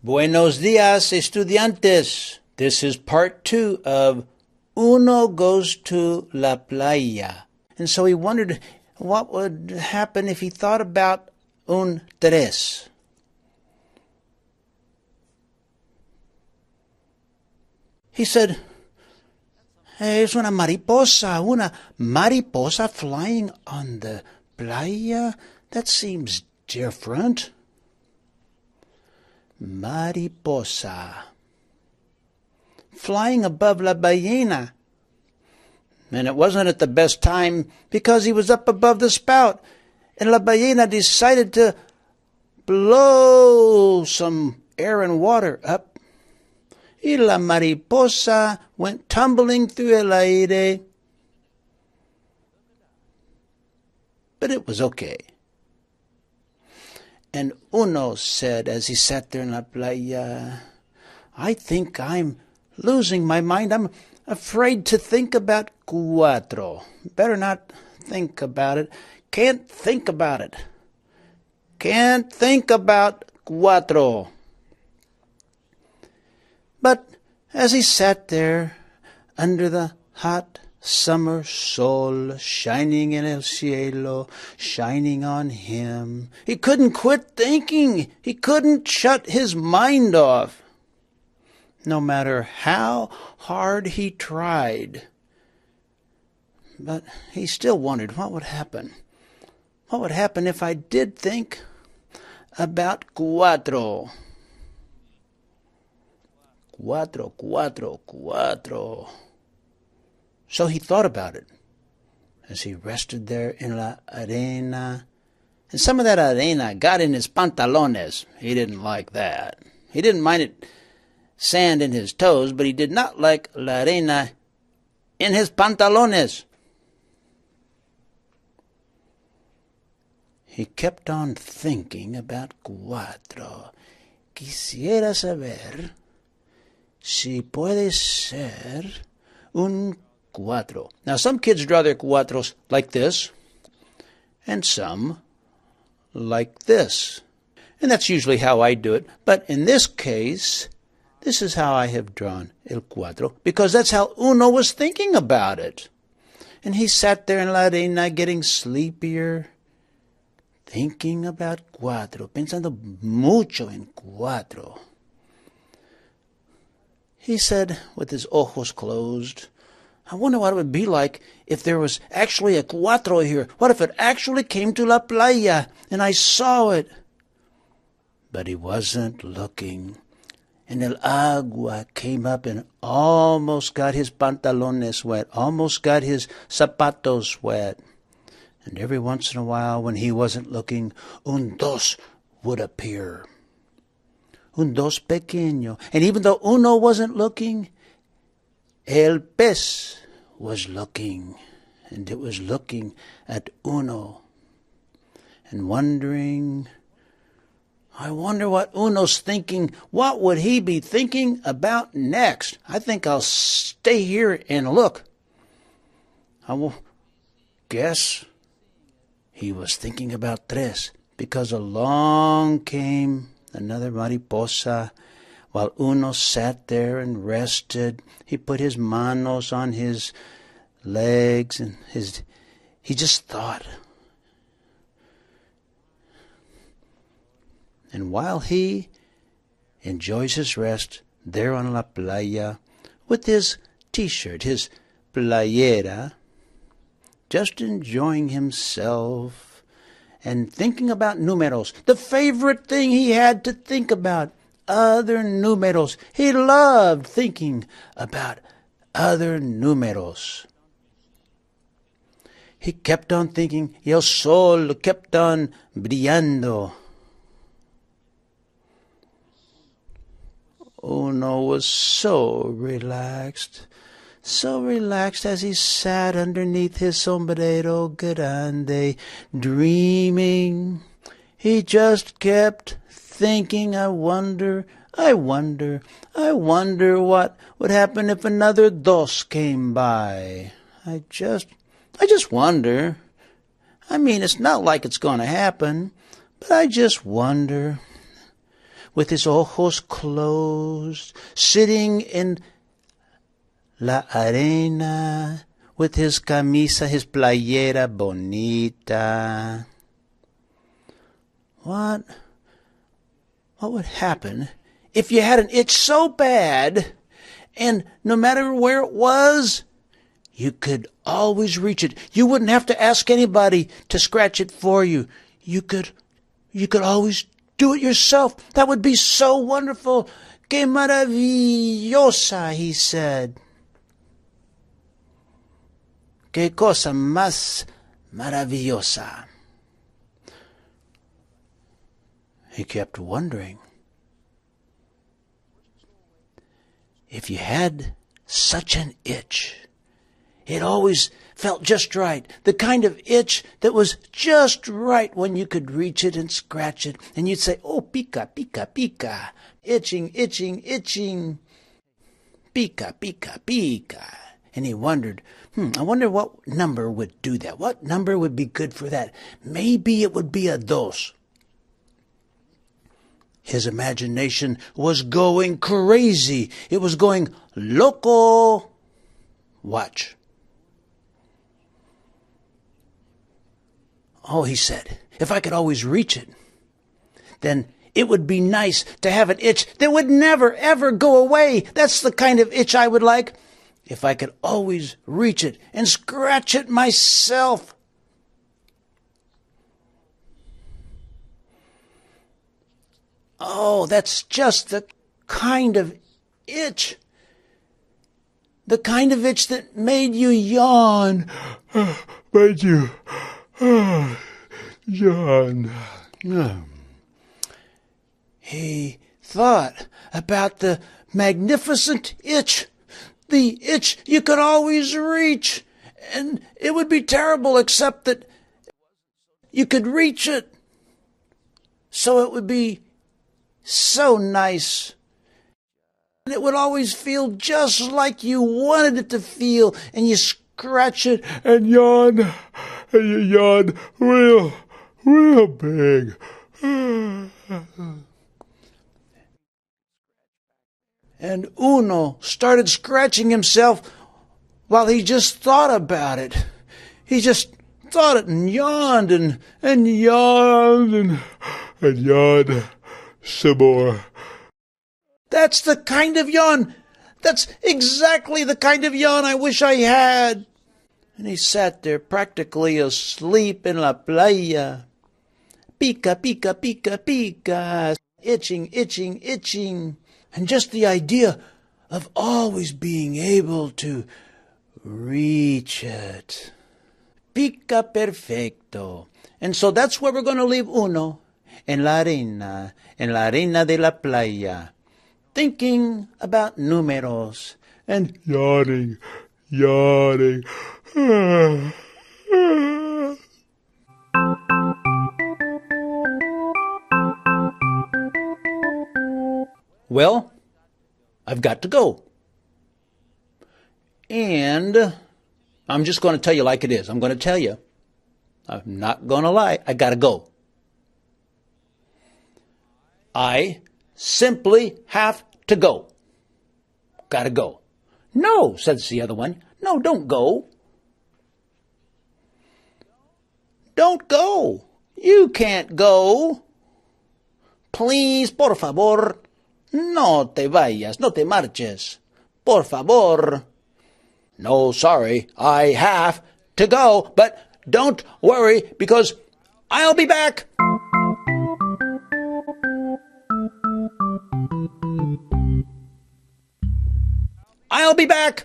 Buenos días, estudiantes. This is part 2 of Uno Goes to la Playa. And so he wondered what would happen if he thought about un tres. He said, "Hey, es una mariposa flying on the playa? That seems different." Mariposa. Flying above la ballena. And it wasn't at the best time because he was up above the spout. And la ballena decided to blow some air and water up. Y la mariposa went tumbling through el aire. But it was okay. And Uno said as he sat there in la playa, "I think I'm losing my mind. I'm afraid to think about cuatro. Better not think about it. Can't think about it. Can't think about cuatro." But as he sat there under the hot summer sol shining in el cielo, shining on him, he couldn't quit thinking. He couldn't shut his mind off. No matter how hard he tried. But he still wondered what would happen. What would happen if I did think about cuatro? Cuatro, cuatro, cuatro. So he thought about it as he rested there in la arena. And some of that arena got in his pantalones. He didn't like that. He didn't mind it sand in his toes, but he did not like la arena in his pantalones. He kept on thinking about cuatro. Quisiera saber si puede ser un cuatro. Now, some kids draw their cuatros like this, and some like this. And that's usually how I do it. But in this case, this is how I have drawn el cuatro, because that's how Uno was thinking about it. And he sat there in la arena getting sleepier, thinking about cuatro, pensando mucho en cuatro. He said, with his ojos closed, "I wonder what it would be like if there was actually a cuatro here. What if it actually came to la playa and I saw it?" But he wasn't looking. And el agua came up and almost got his pantalones wet, almost got his zapatos wet. And every once in a while, when he wasn't looking, un dos would appear. Un dos pequeño. And even though Uno wasn't looking, el pez was looking. And it was looking at Uno and wondering, I wonder what Uno's thinking. What would he be thinking about next? I think I'll stay here and look. I will guess he was thinking about tres, because along came another mariposa. While Uno sat there and rested, he put his manos on his legs and he just thought. And while he enjoys his rest there on la playa with his t-shirt, his playera, just enjoying himself and thinking about números, the favorite thing he had to think about, other números. He loved thinking about other números. He kept on thinking, y el sol kept on brillando. Uno was so relaxed as he sat underneath his sombrero grande, dreaming. He just kept thinking, I wonder what would happen if another dos came by. I just wonder. I mean, it's not like it's going to happen, but I just wonder. with his ojos closed, sitting in la arena, with his camisa, his playera bonita. What would happen if you had an itch so bad, and no matter where it was, you could always reach it? You wouldn't have to ask anybody to scratch it for you. You could always do it yourself. That would be so wonderful. Que maravillosa, he said. Que cosa más maravillosa. He kept wondering, if you had such an itch, it always felt just right. The kind of itch that was just right when you could reach it and scratch it. And you'd say, oh, pica, pica, pica. Itching, itching, itching. Pica, pica, pica. And he wondered, I wonder what number would do that. What number would be good for that? Maybe it would be a dos. His imagination was going crazy. It was going loco. Watch. Oh, he said, if I could always reach it, then it would be nice to have an itch that would never, ever go away. That's the kind of itch I would like. If I could always reach it and scratch it myself. Oh, that's just the kind of itch. The kind of itch that made you yawn. Made you yawn. He thought about the magnificent itch. The itch you could always reach. And it would be terrible except that you could reach it. So it would be so nice. And it would always feel just like you wanted it to feel. And you scratch it and yawn. And you yawn real big. And Uno started scratching himself while he just thought about it. He just thought it and yawned and yawned and yawned some more. That's the kind of yawn. That's exactly the kind of yawn I wish I had. And he sat there practically asleep in la playa. Pica, pica, pica, pica. Itching, itching, itching. And just the idea of always being able to reach it. Pica perfecto. And so that's where we're going to leave Uno. En la arena de la playa. Thinking about números. And yawning. Well, I've got to go. And I'm just going to tell you like it is. I'm going to tell you. I'm not going to lie. I got to go. I simply have to go. Got to go. No, says the other one. No, don't go. Don't go. You can't go. Please, por favor. No te vayas, no te marches. Por favor. No, sorry, I have to go, but don't worry because I'll be back. I'll be back.